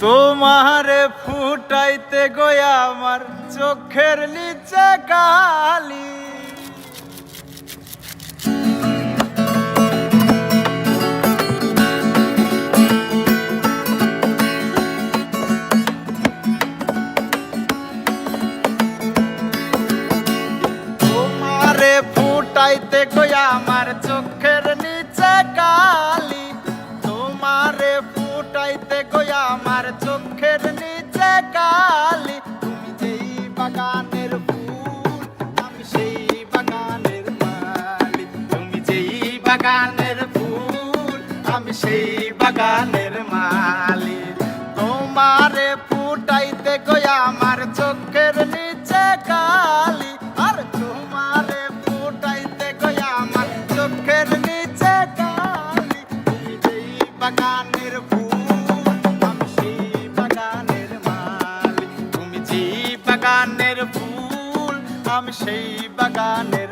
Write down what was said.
তোমারে ফুটাইতে গয়া আমার চোখের নিচে কালি। তোমারে ফুটাইতে গয়া আমার চোখের নিচে কালি। তোমারে ফুটাইতে গয়া আমার চোখের নিচে কালি। তুমি যেই বাগানের ফুল আমি সেই বাগানের মালি। তুমি যেই বাগানের ফুল আমি সেই বাগানের মালি। তোমারে ফুটাইতে গয়া আমার চোখের নিচে কালি। আর তোমারে ফুটাইতে গয়া আমার চোখের নিচে কালি। তুমি যেই বাগানের ফুল আমি সেই বাগানের মালি। তুমি যেই বাগানের ফুল আমি সেই বাগানের